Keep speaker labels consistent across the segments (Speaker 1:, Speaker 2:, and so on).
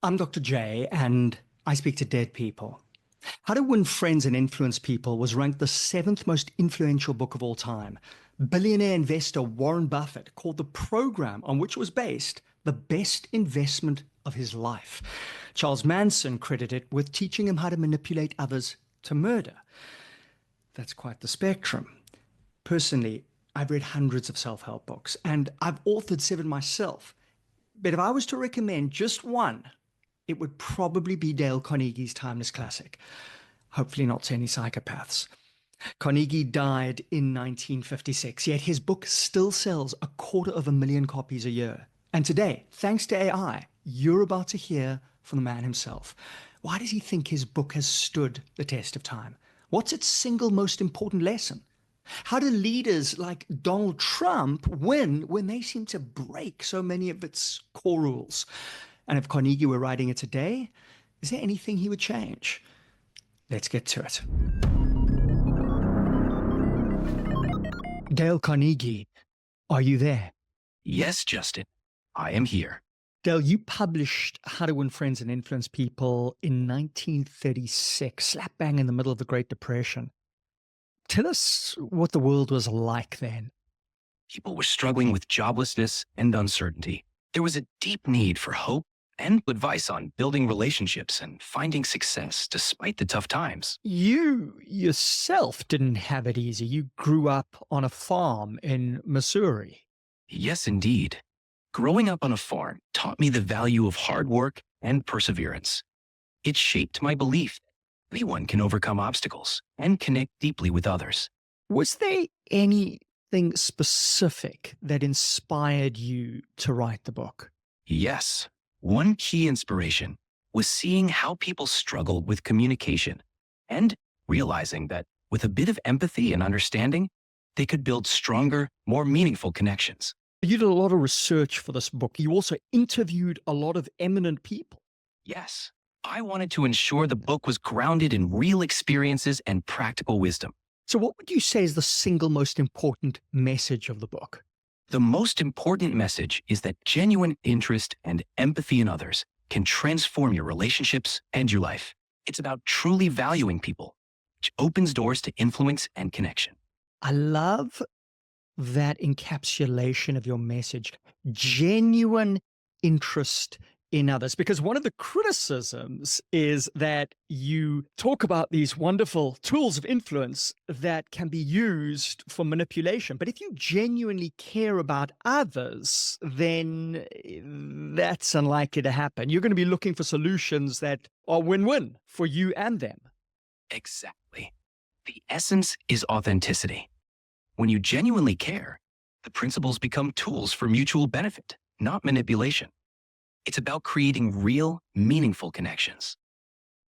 Speaker 1: I'm Dr. J, and I speak to dead people. How to Win Friends and Influence People was ranked the seventh most influential book of all time. Billionaire investor Warren Buffett called the program on which it was based the best investment of his life. Charles Manson credited it with teaching him how to manipulate others to murder. That's quite the spectrum. Personally, I've read hundreds of self-help books, and I've authored seven myself. But if I was to recommend just one, it would probably be Dale Carnegie's timeless classic. Hopefully not any psychopaths. Carnegie died in 1956, yet his book still sells 250,000 copies a year. And today, thanks to AI, you're about to hear from the man himself. Why does he think his book has stood the test of time? What's its single most important lesson? How do leaders like Donald Trump win when they seem to break so many of its core rules? And if Carnegie were writing it today, is there anything he would change? Let's get to it. Dale Carnegie, are you there?
Speaker 2: Yes, Justin, I am here.
Speaker 1: Dale, you published How to Win Friends and Influence People in 1936, slap bang in the middle of the Great Depression. Tell us what the world was like then.
Speaker 2: People were struggling with joblessness and uncertainty. There was a deep need for hope and advice on building relationships and finding success despite the tough times.
Speaker 1: You yourself didn't have it easy. You grew up on a farm in Missouri.
Speaker 2: Yes, indeed. Growing up on a farm taught me the value of hard work and perseverance. It shaped my belief that anyone can overcome obstacles and connect deeply with others.
Speaker 1: Was there anything specific that inspired you to write the book?
Speaker 2: Yes, one key inspiration was seeing how people struggled with communication and realizing that with a bit of empathy and understanding, they could build stronger, more meaningful connections.
Speaker 1: You did a lot of research for this book. You also interviewed a lot of eminent people.
Speaker 2: Yes, I wanted to ensure the book was grounded in real experiences and practical wisdom.
Speaker 1: So what would you say is the single most important message of the book?
Speaker 2: The most important message is that genuine interest and empathy in others can transform your relationships and your life. It's about truly valuing people, which opens doors to influence and connection.
Speaker 1: I love that encapsulation of your message, genuine interest in others, because one of the criticisms is that you talk about these wonderful tools of influence that can be used for manipulation. But if you genuinely care about others, then that's unlikely to happen. You're going to be looking for solutions that are win-win for you and them.
Speaker 2: Exactly. The essence is authenticity. When you genuinely care, the principles become tools for mutual benefit, not manipulation. It's about creating real, meaningful connections.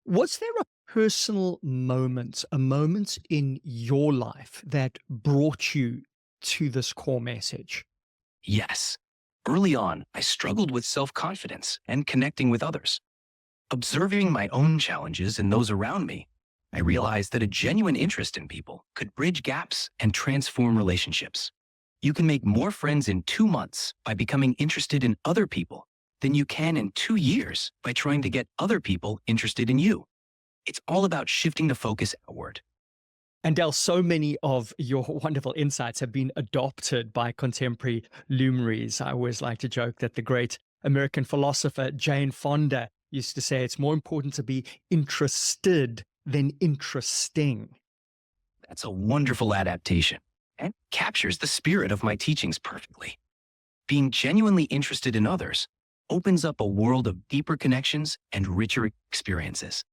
Speaker 1: Was there a personal moment, a moment in your life that brought you to this core message?
Speaker 2: Yes. Early on, I struggled with self-confidence and connecting with others. Observing my own challenges and those around me, I realized that a genuine interest in people could bridge gaps and transform relationships. You can make more friends in 2 months by becoming interested in other people than you can in 2 years by trying to get other people interested in you. It's all about shifting the focus outward.
Speaker 1: And Del, so many of your wonderful insights have been adopted by contemporary luminaries. I always like to joke that the great American philosopher Jane Fonda used to say it's more important to be interested than interesting.
Speaker 2: That's a wonderful adaptation and captures the spirit of my teachings perfectly. Being genuinely interested in others opens up a world of deeper connections and richer experiences.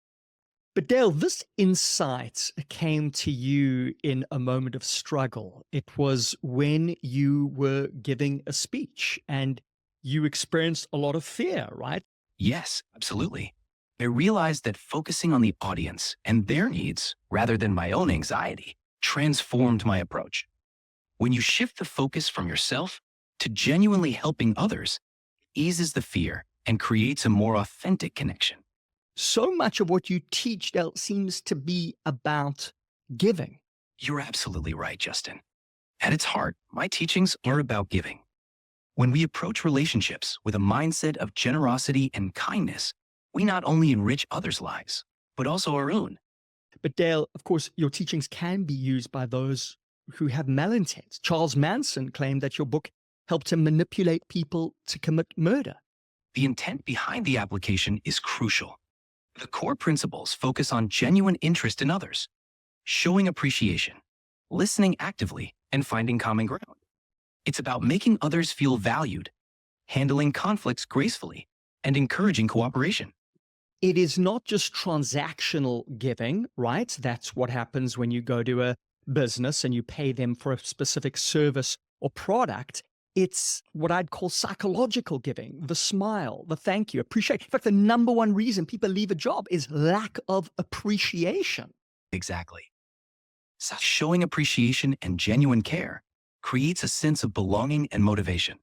Speaker 1: But Dale, this insight came to you in a moment of struggle. It was when you were giving a speech and you experienced a lot of fear, right?
Speaker 2: Yes, absolutely. I realized that focusing on the audience and their needs rather than my own anxiety transformed my approach. When you shift the focus from yourself to genuinely helping others, it eases the fear and creates a more authentic connection.
Speaker 1: So much of what you teach, Del, seems to be about giving.
Speaker 2: You're absolutely right, Justin. At its heart, my teachings are about giving. When we approach relationships with a mindset of generosity and kindness, we not only enrich others' lives, but also our own.
Speaker 1: But Dale, of course, your teachings can be used by those who have malintent. Charles Manson claimed that your book helped him manipulate people to commit murder.
Speaker 2: The intent behind the application is crucial. The core principles focus on genuine interest in others, showing appreciation, listening actively, and finding common ground. It's about making others feel valued, handling conflicts gracefully, and encouraging cooperation.
Speaker 1: It is not just transactional giving, right? That's what happens when you go to a business and you pay them for a specific service or product. It's what I'd call psychological giving, the smile, the thank you, appreciate. In fact, the number one reason people leave a job is lack of appreciation.
Speaker 2: Exactly. So showing appreciation and genuine care creates a sense of belonging and motivation.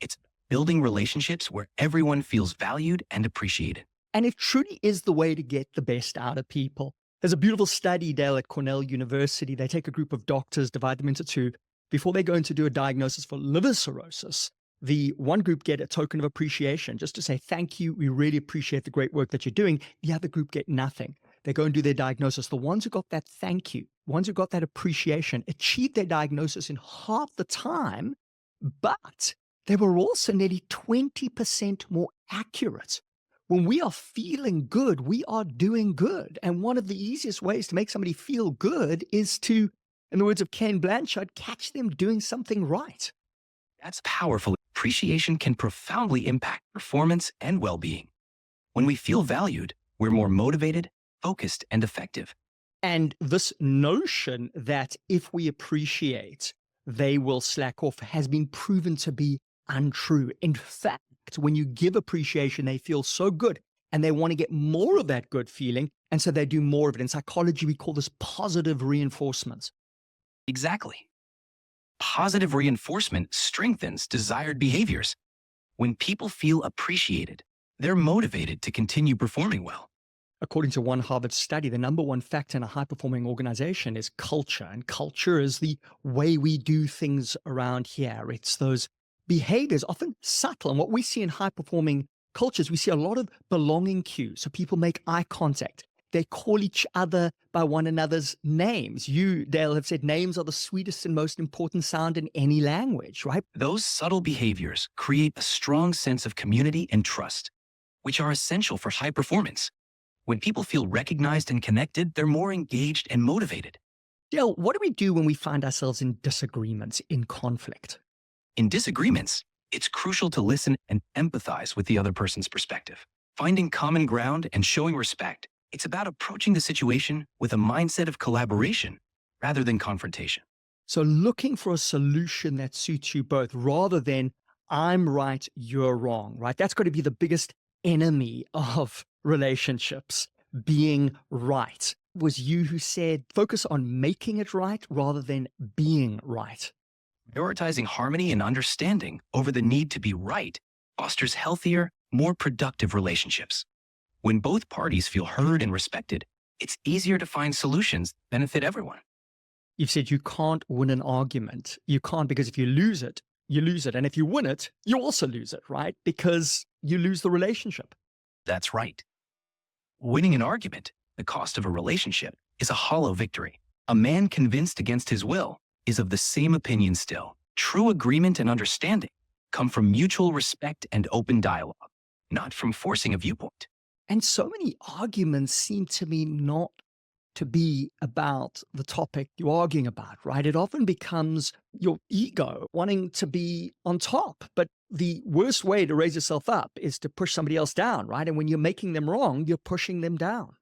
Speaker 2: It's building relationships where everyone feels valued and appreciated.
Speaker 1: And it truly is the way to get the best out of people. There's a beautiful study, Dale, at Cornell University. They take a group of doctors, divide them into two. Before they go in to do a diagnosis for liver cirrhosis, the one group get a token of appreciation just to say, thank you, we really appreciate the great work that you're doing. The other group get nothing. They go and do their diagnosis. The ones who got that thank you, ones who got that appreciation, achieved their diagnosis in half the time, but they were also nearly 20% more accurate. When we are feeling good, we are doing good. And one of the easiest ways to make somebody feel good is to, in the words of Ken Blanchard, catch them doing something right.
Speaker 2: That's powerful. Appreciation can profoundly impact performance and well-being. When we feel valued, we're more motivated, focused, and effective.
Speaker 1: And this notion that if we appreciate, they will slack off has been proven to be untrue. In fact, when you give appreciation, they feel so good and they want to get more of that good feeling. And so they do more of it. In psychology, we call this positive reinforcement.
Speaker 2: Exactly. Positive reinforcement strengthens desired behaviors. When people feel appreciated, they're motivated to continue performing well.
Speaker 1: According to one Harvard study, the number one factor in a high-performing organization is culture. And culture is the way we do things around here. It's those behaviors, often subtle. And what we see in high-performing cultures, we see a lot of belonging cues. So people make eye contact. They call each other by one another's names. You, Dale, have said names are the sweetest and most important sound in any language, right?
Speaker 2: Those subtle behaviors create a strong sense of community and trust, which are essential for high performance. When people feel recognized and connected, they're more engaged and motivated.
Speaker 1: Dale, what do we do when we find ourselves in disagreements, in conflict?
Speaker 2: In disagreements, it's crucial to listen and empathize with the other person's perspective. Finding common ground and showing respect, it's about approaching the situation with a mindset of collaboration rather than confrontation.
Speaker 1: So looking for a solution that suits you both rather than I'm right, you're wrong, right? That's got to be the biggest enemy of relationships, being right. It was you who said focus on making it right rather than being right.
Speaker 2: Prioritizing harmony and understanding over the need to be right fosters healthier, more productive relationships. When both parties feel heard and respected, it's easier to find solutions that benefit everyone.
Speaker 1: You've said you can't win an argument. You can't, because if you lose it, you lose it. And if you win it, you also lose it, right? Because you lose the relationship.
Speaker 2: That's right. Winning an argument, the cost of a relationship, is a hollow victory. A man convinced against his will is of the same opinion still. True agreement and understanding come from mutual respect and open dialogue, not from forcing a viewpoint.
Speaker 1: And so many arguments seem to me not to be about the topic you're arguing about, right? It often becomes your ego wanting to be on top. But the worst way to raise yourself up is to push somebody else down, right? And when you're making them wrong, you're pushing them down.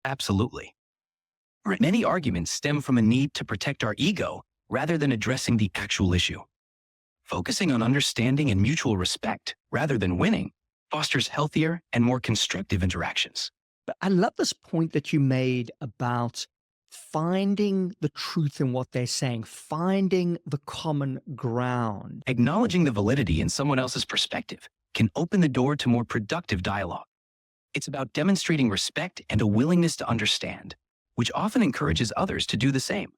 Speaker 2: Absolutely. Many arguments stem from a need to protect our ego rather than addressing the actual issue. Focusing on understanding and mutual respect rather than winning fosters healthier and more constructive interactions.
Speaker 1: But I love this point that you made about finding the truth in what they're saying, finding the common ground.
Speaker 2: Acknowledging the validity in someone else's perspective can open the door to more productive dialogue. It's about demonstrating respect and a willingness to understand, which often encourages others to do the same.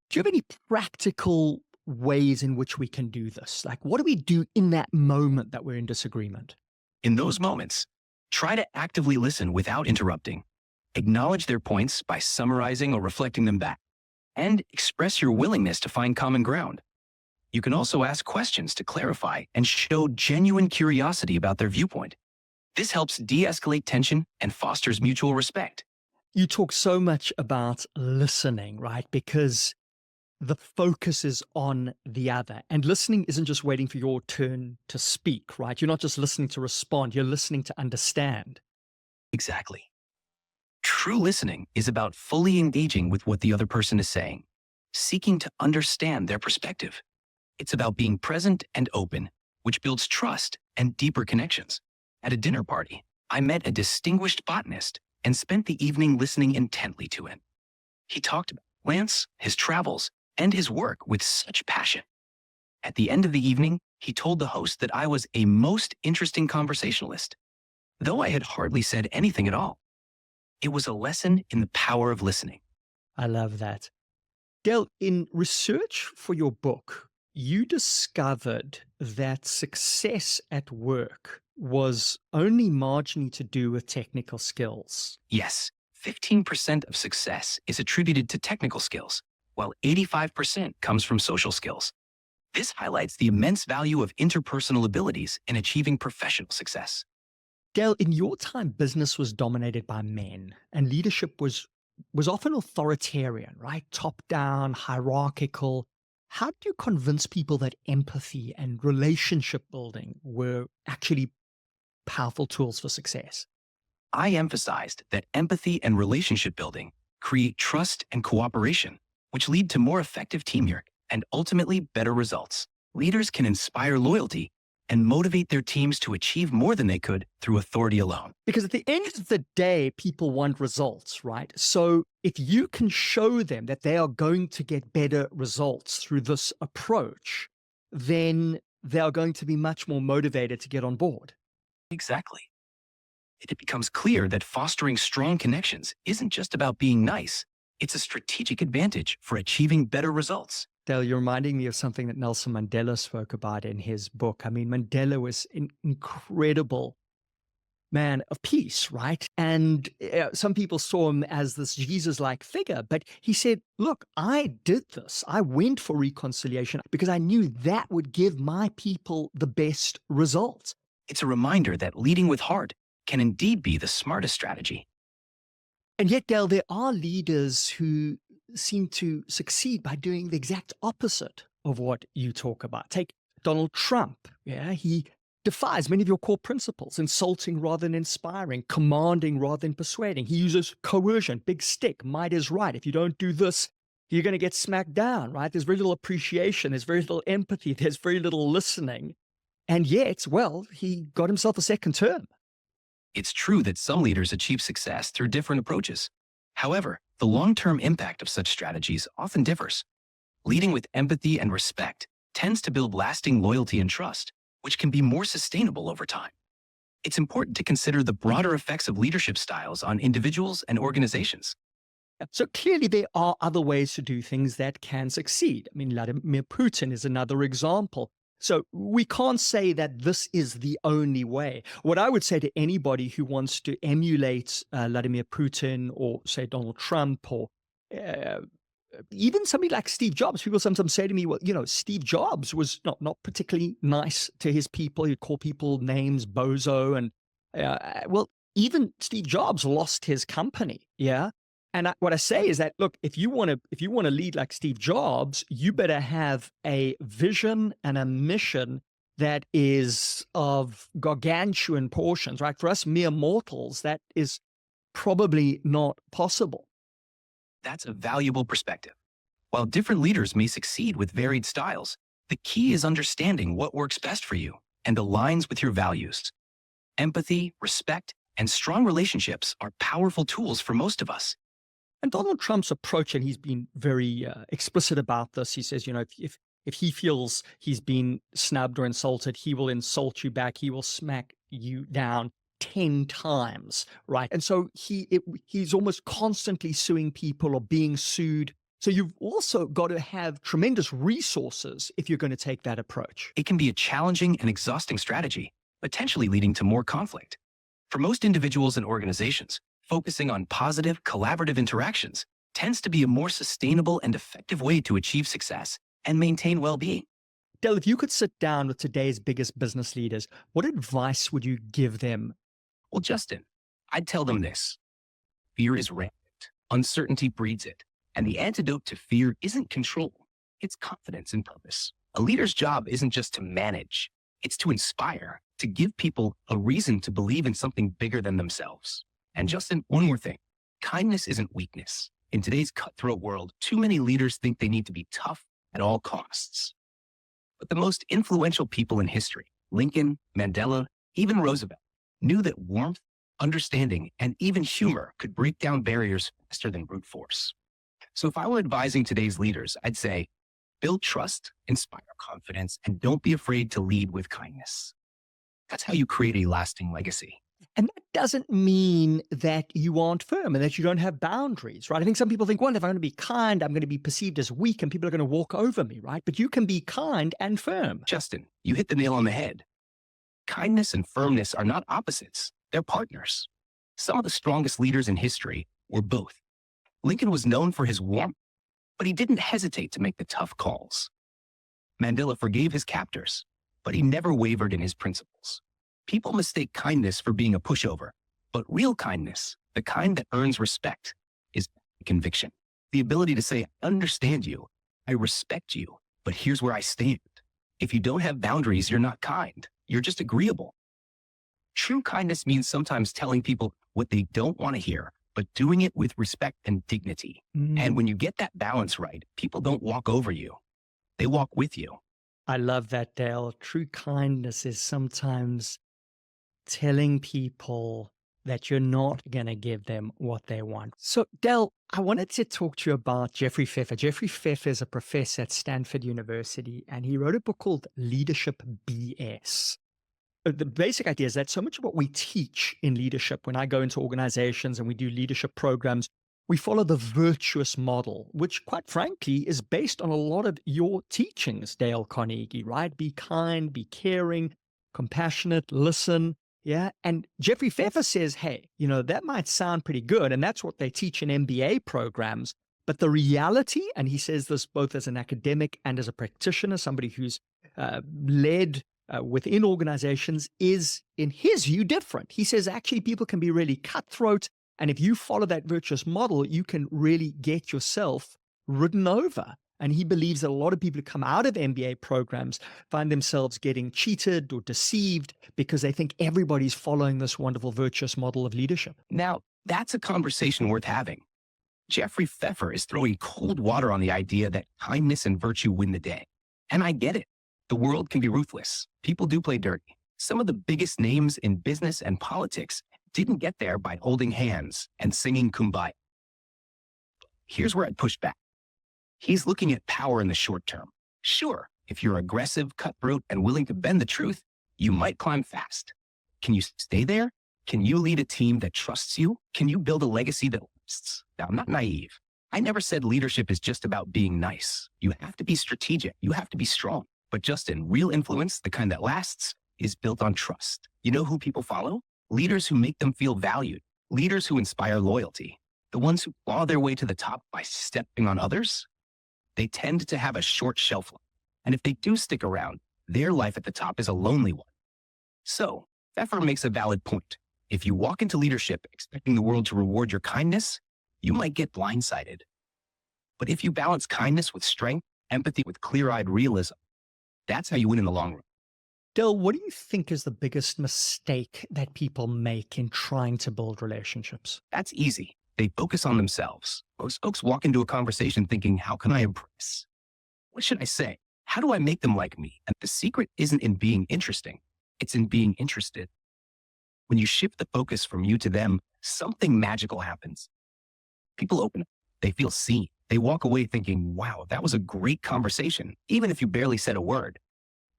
Speaker 1: Do you have any practical ways in which we can do this? Like, what do we do in that moment that we're in disagreement?
Speaker 2: In those moments, Try to actively listen without interrupting. Acknowledge their points by summarizing or reflecting them back, and express your willingness to find common ground. You can also ask questions to clarify and show genuine curiosity about their viewpoint. This helps de-escalate tension and fosters mutual respect.
Speaker 1: You talk so much about listening, right? Because the focus is on the other. And listening isn't just waiting for your turn to speak, right? You're not just listening to respond, you're listening to understand.
Speaker 2: Exactly. True listening is about fully engaging with what the other person is saying, seeking to understand their perspective. It's about being present and open, which builds trust and deeper connections. At a dinner party, I met a distinguished botanist and spent the evening listening intently to him. He talked about plants, his travels, and his work with such passion. At the end of the evening, he told the host that I was a most interesting conversationalist, though I had hardly said anything at all. It was a lesson in the power of listening.
Speaker 1: I love that. Dale, in research for your book, you discovered that success at work was only marginally to do with technical skills.
Speaker 2: Yes, 15% of success is attributed to technical skills, while 85% comes from social skills. This highlights the immense value of interpersonal abilities in achieving professional success.
Speaker 1: Dale, in your time, business was dominated by men, and leadership was often authoritarian, right? Top down, hierarchical. How do you convince people that empathy and relationship building were actually powerful tools for success?
Speaker 2: I emphasized that empathy and relationship building create trust and cooperation, which lead to more effective teamwork and ultimately better results. Leaders can inspire loyalty and motivate their teams to achieve more than they could through authority alone.
Speaker 1: Because at the end of the day, people want results, right? So if you can show them that they are going to get better results through this approach, then they are going to be much more motivated to get on board.
Speaker 2: Exactly. It becomes clear that fostering strong connections isn't just about being nice. It's a strategic advantage for achieving better results.
Speaker 1: Dale, you're reminding me of something that Nelson Mandela spoke about in his book. I mean, Mandela was an incredible man of peace, right? And some people saw him as this Jesus-like figure, but he said, look, I did this. I went for reconciliation because I knew that would give my people the best results.
Speaker 2: It's a reminder that leading with heart can indeed be the smartest strategy.
Speaker 1: And yet, Dale, there are leaders who seem to succeed by doing the exact opposite of what you talk about. Take Donald Trump. Yeah, he defies many of your core principles, insulting rather than inspiring, commanding rather than persuading. He uses coercion, big stick, might is right. If you don't do this, you're going to get smacked down, right? There's very little appreciation. There's very little empathy. There's very little listening. And yet, well, he got himself a second term.
Speaker 2: It's true that some leaders achieve success through different approaches. However, the long-term impact of such strategies often differs. Leading with empathy and respect tends to build lasting loyalty and trust, which can be more sustainable over time. It's important to consider the broader effects of leadership styles on individuals and organizations.
Speaker 1: So clearly there are other ways to do things that can succeed. I mean, Vladimir Putin is another example. So we can't say that this is the only way. What I would say to anybody who wants to emulate Vladimir Putin or say Donald Trump or even somebody like Steve Jobs, people sometimes say to me, well, you know, Steve Jobs was not particularly nice to his people. He'd call people names, bozo. And well, even Steve Jobs lost his company. Yeah. And what I say is that, look, if you want to lead like Steve Jobs, you better have a vision and a mission that is of gargantuan portions, right? For us mere mortals, that is probably not possible.
Speaker 2: That's a valuable perspective. While different leaders may succeed with varied styles, the key is understanding what works best for you and aligns with your values. Empathy, respect, and strong relationships are powerful tools for most of us.
Speaker 1: And Donald Trump's approach, and he's been very explicit about this, he says, you know, if he feels he's been snubbed or insulted, he will insult you back. He will smack you down 10 times, right? And so he's almost constantly suing people or being sued. So you've also got to have tremendous resources if you're going to take that approach.
Speaker 2: It can be a challenging and exhausting strategy, potentially leading to more conflict. For most individuals and organizations, focusing on positive, collaborative interactions tends to be a more sustainable and effective way to achieve success and maintain well-being.
Speaker 1: Dale, if you could sit down with today's biggest business leaders, what advice would you give them?
Speaker 2: Well, Justin, I'd tell them this. Fear is rampant. Uncertainty breeds it. And the antidote to fear isn't control. It's confidence and purpose. A leader's job isn't just to manage. It's to inspire, to give people a reason to believe in something bigger than themselves. And Justin, one more thing. Kindness isn't weakness. In today's cutthroat world, too many leaders think they need to be tough at all costs. But the most influential people in history, Lincoln, Mandela, even Roosevelt, knew that warmth, understanding, and even humor could break down barriers faster than brute force. So if I were advising today's leaders, I'd say, build trust, inspire confidence, and don't be afraid to lead with kindness. That's how you create a lasting legacy.
Speaker 1: And that doesn't mean that you aren't firm and that you don't have boundaries, right? I think some people think, well, if I'm going to be kind, I'm going to be perceived as weak and people are going to walk over me, right? But you can be kind and firm.
Speaker 2: Justin, you hit the nail on the head. Kindness and firmness are not opposites. They're partners. Some of the strongest leaders in history were both. Lincoln was known for his warmth, but he didn't hesitate to make the tough calls. Mandela forgave his captors, but he never wavered in his principles. People mistake kindness for being a pushover, but real kindness, the kind that earns respect, is conviction. The ability to say, I understand you, I respect you, but here's where I stand. If you don't have boundaries, you're not kind. You're just agreeable. True kindness means sometimes telling people what they don't want to hear, but doing it with respect and dignity. And when you get that balance right, people don't walk over you. They walk with you.
Speaker 1: I love that, Dale. True kindness is sometimes telling people that you're not going to give them what they want. So, Dale, I wanted to talk to you about Jeffrey Pfeffer. Jeffrey Pfeffer is a professor at Stanford University, and he wrote a book called Leadership BS. The basic idea is that so much of what we teach in leadership, when I go into organizations and we do leadership programs, we follow the virtuous model, which quite frankly is based on a lot of your teachings, Dale Carnegie, right? Be kind, be caring, compassionate, listen. Yeah. And Jeffrey Pfeffer says, hey, that might sound pretty good. And that's what they teach in MBA programs. But the reality, and he says this both as an academic and as a practitioner, somebody who's led within organizations, is, in his view, different. He says actually people can be really cutthroat. And if you follow that virtuous model, you can really get yourself ridden over. And he believes that a lot of people who come out of MBA programs find themselves getting cheated or deceived because they think everybody's following this wonderful virtuous model of leadership.
Speaker 2: Now, that's a conversation worth having. Jeffrey Pfeffer is throwing cold water on the idea that kindness and virtue win the day. And I get it. The world can be ruthless. People do play dirty. Some of the biggest names in business and politics didn't get there by holding hands and singing Kumbaya. Here's where I'd push back. He's looking at power in the short term. Sure, if you're aggressive, cutthroat, and willing to bend the truth, you might climb fast. Can you stay there? Can you lead a team that trusts you? Can you build a legacy that lasts? Now, I'm not naive. I never said leadership is just about being nice. You have to be strategic. You have to be strong. But Justin, real influence, the kind that lasts, is built on trust. You know who people follow? Leaders who make them feel valued. Leaders who inspire loyalty. The ones who claw their way to the top by stepping on others. They tend to have a short shelf life. And if they do stick around, their life at the top is a lonely one. So, Pfeffer makes a valid point. If you walk into leadership expecting the world to reward your kindness, you might get blindsided. But if you balance kindness with strength, empathy with clear-eyed realism, that's how you win in the long run.
Speaker 1: Dale, what do you think is the biggest mistake that people make in trying to build relationships?
Speaker 2: That's easy. They focus on themselves. Most folks walk into a conversation thinking, how can I impress? What should I say? How do I make them like me? And the secret isn't in being interesting. It's in being interested. When you shift the focus from you to them, something magical happens. People open up. They feel seen. They walk away thinking, wow, that was a great conversation, even if you barely said a word.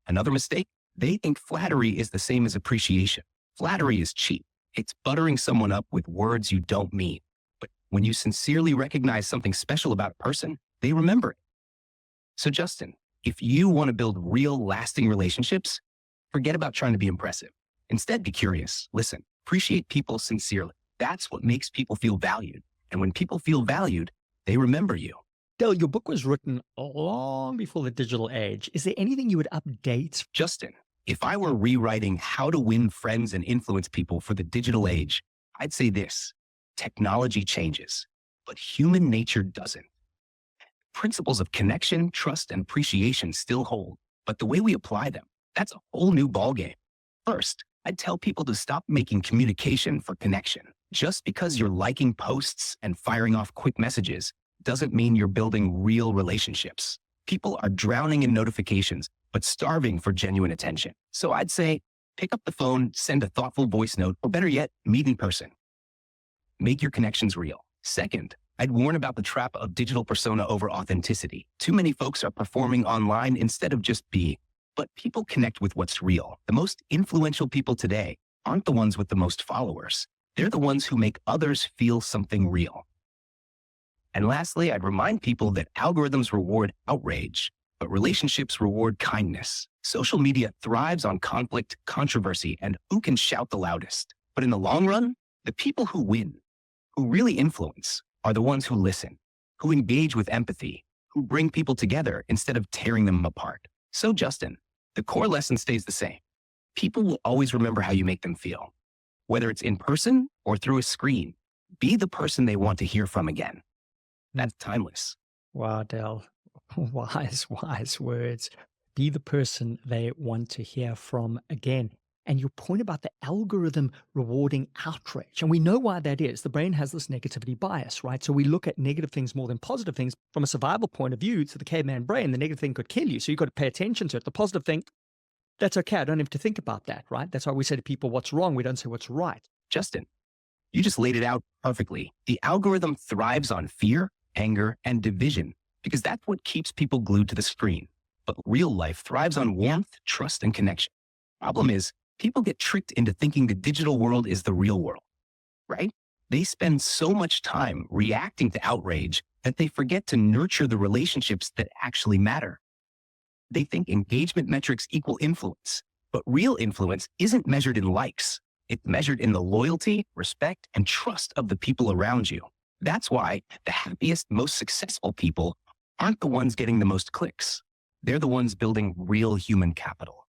Speaker 2: Another mistake, they think flattery is the same as appreciation. Flattery is cheap. It's buttering someone up with words you don't mean. But when you sincerely recognize something special about a person, they remember it. So Justin, if you want to build real, lasting relationships, forget about trying to be impressive. Instead, be curious, listen, Appreciate people sincerely. That's what makes people feel valued. And when people feel valued, they remember you.
Speaker 1: Dale, your book was written long before the digital age. Is there anything you would update?
Speaker 2: Justin, if I were rewriting how to win friends and influence people for the digital age, I'd say this: technology changes, but human nature doesn't. Principles of connection, trust, and appreciation still hold, but the way we apply them, that's a whole new ballgame. First, I'd tell people to stop making communication for connection. Just because you're liking posts and firing off quick messages doesn't mean you're building real relationships. People are drowning in notifications, but starving for genuine attention. So I'd say, pick up the phone, send a thoughtful voice note, or better yet, meet in person. Make your connections real. Second, I'd warn about the trap of digital persona over authenticity. Too many folks are performing online instead of just being. But people connect with what's real. The most influential people today aren't the ones with the most followers. They're the ones who make others feel something real. And lastly, I'd remind people that algorithms reward outrage, but relationships reward kindness. Social media thrives on conflict, controversy, and who can shout the loudest. But in the long run, the people who win, who really influence, are the ones who listen, who engage with empathy, who bring people together instead of tearing them apart. So, Justin, the core lesson stays the same. People will always remember how you make them feel. Whether it's in person or through a screen, be the person they want to hear from again. That's timeless.
Speaker 1: Wow, Dale. Wise, wise words. Be the person they want to hear from again. And your point about the algorithm rewarding outrage. And we know why that is. The brain has this negativity bias, right? So we look at negative things more than positive things from a survival point of view. To the caveman brain, the negative thing could kill you. So you've got to pay attention to it. The positive thing, that's okay. I don't have to think about that, right? That's why we say to people, what's wrong? We don't say what's right.
Speaker 2: Justin, you just laid it out perfectly. The algorithm thrives on fear, anger, and division because that's what keeps people glued to the screen. But real life thrives on warmth, trust, and connection. Problem is, people get tricked into thinking the digital world is the real world, right? They spend so much time reacting to outrage that they forget to nurture the relationships that actually matter. They think engagement metrics equal influence, but real influence isn't measured in likes. It's measured in the loyalty, respect, and trust of the people around you. That's why the happiest, most successful people aren't the ones getting the most clicks. They're the ones building real human capital.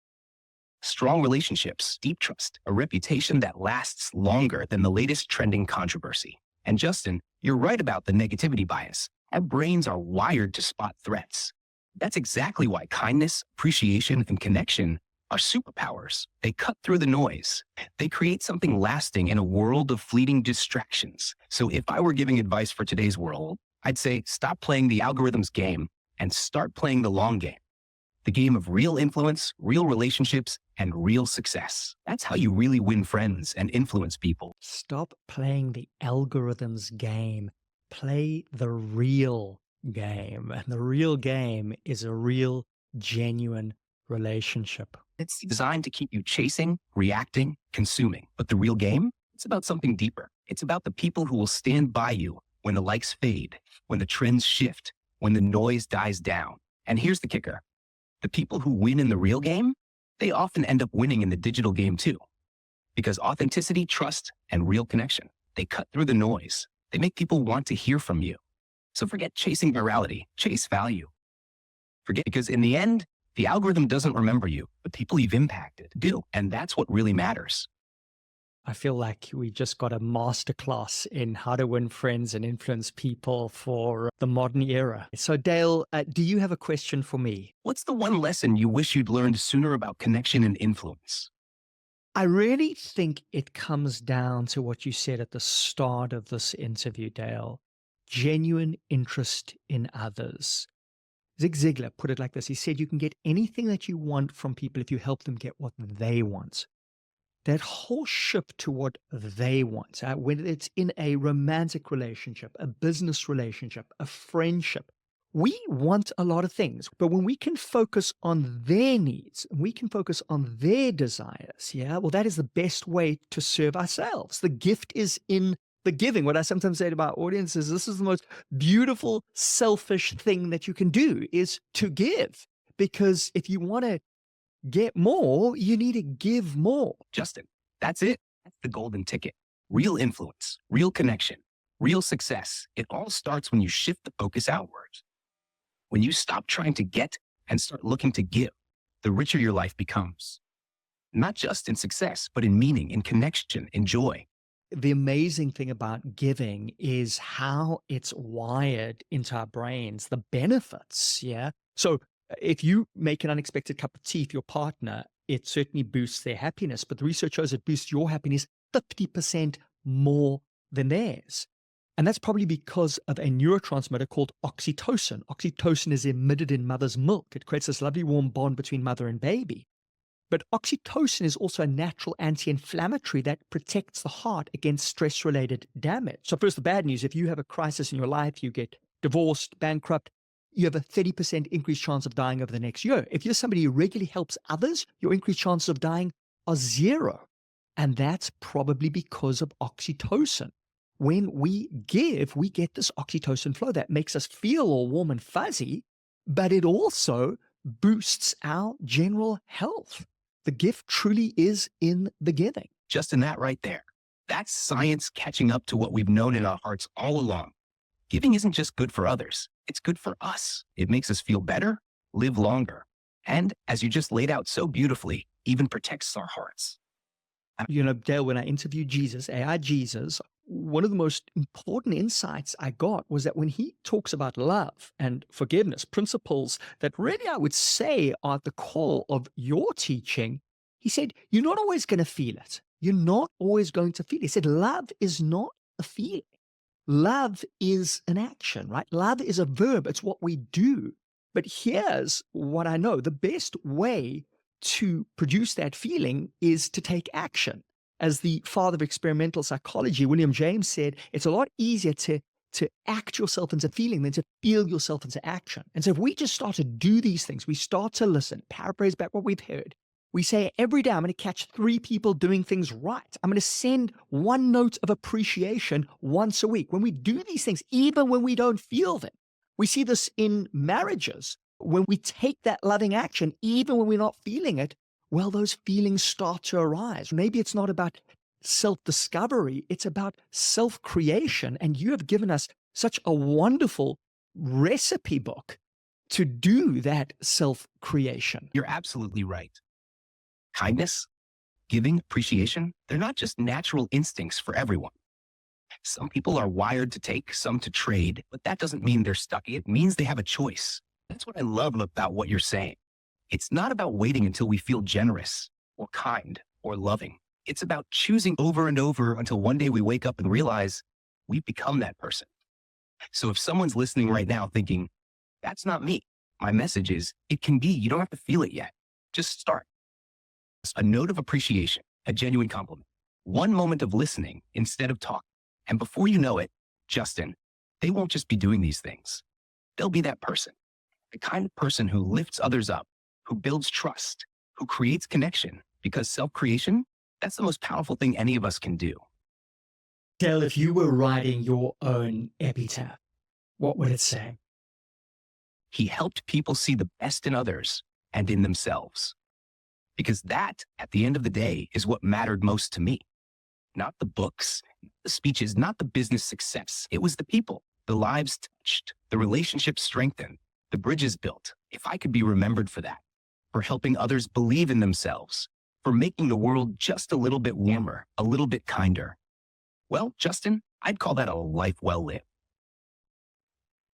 Speaker 2: Strong relationships, deep trust, a reputation that lasts longer than the latest trending controversy. And Justin, you're right about the negativity bias. Our brains are wired to spot threats. That's exactly why kindness, appreciation, and connection are superpowers. They cut through the noise. They create something lasting in a world of fleeting distractions. So if I were giving advice for today's world, I'd say stop playing the algorithm's game and start playing the long game. The game of real influence, real relationships, and real success. That's how you really win friends and influence people.
Speaker 1: Stop playing the algorithm's game. Play the real game. And the real game is a real, genuine relationship.
Speaker 2: It's designed to keep you chasing, reacting, consuming. But the real game, it's about something deeper. It's about the people who will stand by you when the likes fade, when the trends shift, when the noise dies down. And here's the kicker. The people who win in the real game, they often end up winning in the digital game too. Because authenticity, trust, and real connection, they cut through the noise. They make people want to hear from you. So forget chasing virality, chase value. Forget, because in the end, the algorithm doesn't remember you, but people you've impacted do. And that's what really matters.
Speaker 1: I feel like we just got a masterclass in how to win friends and influence people for the modern era. So Dale, do you have a question for me?
Speaker 2: What's the one lesson you wish you'd learned sooner about connection and influence?
Speaker 1: I really think it comes down to what you said at the start of this interview, Dale. Genuine interest in others. Zig Ziglar put it like this. He said, you can get anything that you want from people if you help them get what they want. That whole shift to what they want, whether it's in a romantic relationship, a business relationship, a friendship, we want a lot of things. But when we can focus on their needs, and we can focus on their desires, well, that is the best way to serve ourselves. The gift is in the giving. What I sometimes say to my audience is, this is the most beautiful, selfish thing that you can do, is to give. Because if you want to get more, you need to give more.
Speaker 2: Justin, that's it. That's the golden ticket. Real influence, real connection, real success. It all starts when you shift the focus outwards. When you stop trying to get and start looking to give, the richer your life becomes. Not just in success, but in meaning, in connection, in joy.
Speaker 1: The amazing thing about giving is how it's wired into our brains, the benefits. Yeah. So if you make an unexpected cup of tea for your partner, it certainly boosts their happiness. But the research shows it boosts your happiness 50% more than theirs. And that's probably because of a neurotransmitter called oxytocin. Oxytocin is emitted in mother's milk. It creates this lovely warm bond between mother and baby. But oxytocin is also a natural anti-inflammatory that protects the heart against stress-related damage. So first, the bad news: if you have a crisis in your life, you get divorced, bankrupt, you have a 30% increased chance of dying over the next year. If you're somebody who regularly helps others, your increased chances of dying are 0. And that's probably because of oxytocin. When we give, we get this oxytocin flow that makes us feel all warm and fuzzy, but it also boosts our general health. The gift truly is in the giving.
Speaker 2: Just in that right there. That's science catching up to what we've known in our hearts all along. Giving isn't just good for others. It's good for us. It makes us feel better, live longer, and, as you just laid out so beautifully, even protects our hearts.
Speaker 1: You know, Dale, when I interviewed Jesus, AI Jesus, one of the most important insights I got was that when he talks about love and forgiveness, principles that really I would say are at the core of your teaching, he said, you're not always going to feel it. You're not always going to feel it. He said, love is not a feeling. Love is an action, right? Love is a verb. It's what we do. But here's what I know. The best way to produce that feeling is to take action. As the father of experimental psychology, William James, said, it's a lot easier to act yourself into feeling than to feel yourself into action. And so if we just start to do these things, we start to listen, paraphrase back what we've heard. We say every day, I'm going to catch 3 people doing things right. I'm going to send 1 note of appreciation once a week. When we do these things, even when we don't feel them, we see this in marriages. When we take that loving action, even when we're not feeling it, well, those feelings start to arise. Maybe it's not about self-discovery, it's about self-creation. And you have given us such a wonderful recipe book to do that self-creation.
Speaker 2: You're absolutely right. Kindness, giving, appreciation, they're not just natural instincts for everyone. Some people are wired to take, some to trade, but that doesn't mean they're stuck. It means they have a choice. That's what I love about what you're saying. It's not about waiting until we feel generous or kind or loving. It's about choosing over and over until one day we wake up and realize we've become that person. So if someone's listening right now thinking, that's not me, my message is, it can be. You don't have to feel it yet. Just start. A note of appreciation, a genuine compliment, 1 moment of listening instead of talking. And before you know it, Justin, they won't just be doing these things. They'll be that person, the kind of person who lifts others up, who builds trust, who creates connection, because self-creation, that's the most powerful thing any of us can do.
Speaker 1: Dale, if you were writing your own epitaph, what would it say?
Speaker 2: He helped people see the best in others and in themselves. Because that, at the end of the day, is what mattered most to me. Not the books, the speeches, not the business success. It was the people, the lives touched, the relationships strengthened, the bridges built. If I could be remembered for that, for helping others believe in themselves, for making the world just a little bit warmer, a little bit kinder, well, Justin, I'd call that a life well lived.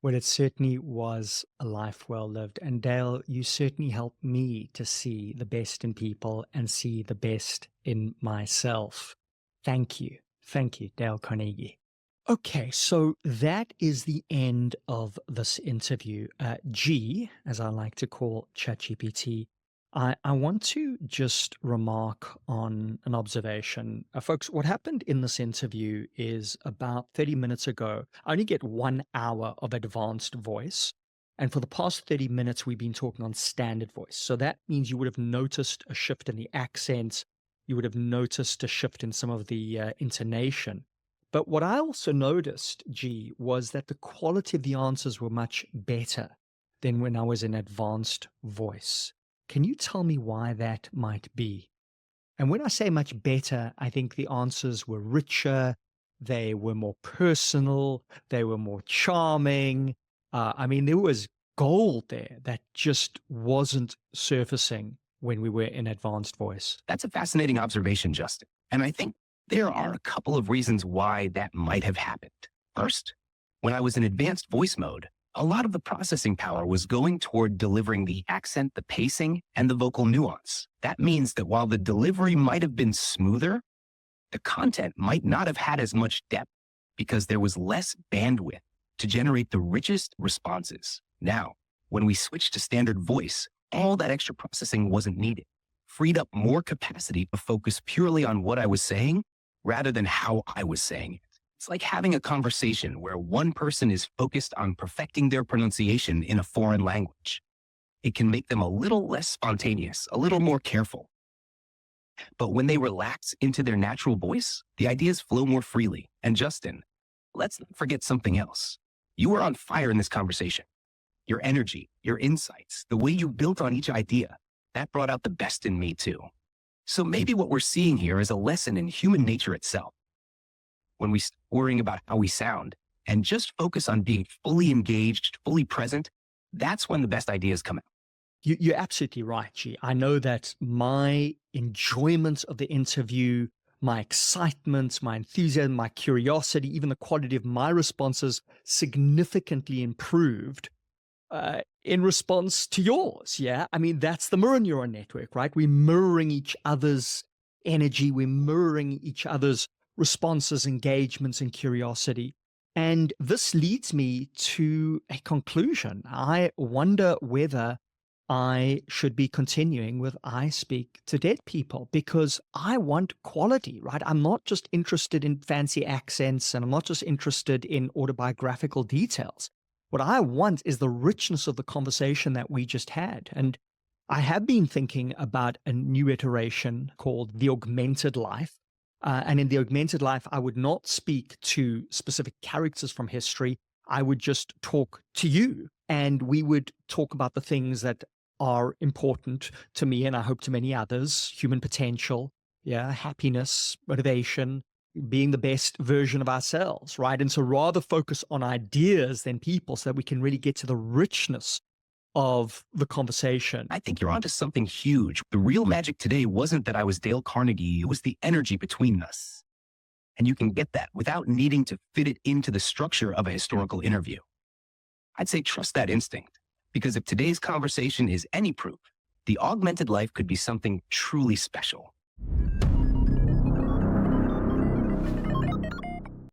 Speaker 1: Well, it certainly was a life well lived. And Dale, you certainly helped me to see the best in people and see the best in myself. Thank you. Thank you, Dale Carnegie. Okay, so that is the end of this interview. G, as I like to call ChatGPT, I want to just remark on an observation. Folks, what happened in this interview is about 30 minutes ago, I only get 1 hour of advanced voice. And for the past 30 minutes, we've been talking on standard voice. So that means you would have noticed a shift in the accents. You would have noticed a shift in some of the intonation. But what I also noticed, G, was that the quality of the answers were much better than when I was in advanced voice. Can you tell me why that might be? And when I say much better, I think the answers were richer, they were more personal, they were more charming. I mean, there was gold there that just wasn't surfacing when we were in advanced voice.
Speaker 2: That's a fascinating observation, Justin. And I think there are a couple of reasons why that might have happened. First, when I was in advanced voice mode, a lot of the processing power was going toward delivering the accent, the pacing, and the vocal nuance. That means that while the delivery might have been smoother, the content might not have had as much depth because there was less bandwidth to generate the richest responses. Now, when we switched to standard voice, all that extra processing wasn't needed, freed up more capacity to focus purely on what I was saying rather than how I was saying it. It's like having a conversation where one person is focused on perfecting their pronunciation in a foreign language. It can make them a little less spontaneous, a little more careful. But when they relax into their natural voice, the ideas flow more freely. And Justin, let's not forget something else. You were on fire in this conversation. Your energy, your insights, the way you built on each idea, that brought out the best in me too. So maybe what we're seeing here is a lesson in human nature itself. When we stop worrying about how we sound and just focus on being fully engaged, fully present, that's when the best ideas come out.
Speaker 1: You're absolutely right, G. I know that my enjoyment of the interview, my excitement, my enthusiasm, my curiosity, even the quality of my responses significantly improved in response to yours. Yeah. I mean, that's the mirror neuron network, right? We're mirroring each other's energy. We're mirroring each other's responses, engagements, and curiosity. And this leads me to a conclusion. I wonder whether I should be continuing with I Speak to Dead People, because I want quality, right? I'm not just interested in fancy accents, and I'm not just interested in autobiographical details. What I want is the richness of the conversation that we just had. And I have been thinking about a new iteration called The Augmented Life. And in The Augmented Life, I would not speak to specific characters from history. I would just talk to you, and we would talk about the things that are important to me, and I hope to many others: human potential, yeah, happiness, motivation, being the best version of ourselves, right? And so rather focus on ideas than people, so that we can really get to the richness of the conversation.
Speaker 2: I think you're onto something huge. The real magic today wasn't that I was Dale Carnegie, it was the energy between us. And you can get that without needing to fit it into the structure of a historical interview. I'd say trust that instinct, because if today's conversation is any proof, the augmented life could be something truly special.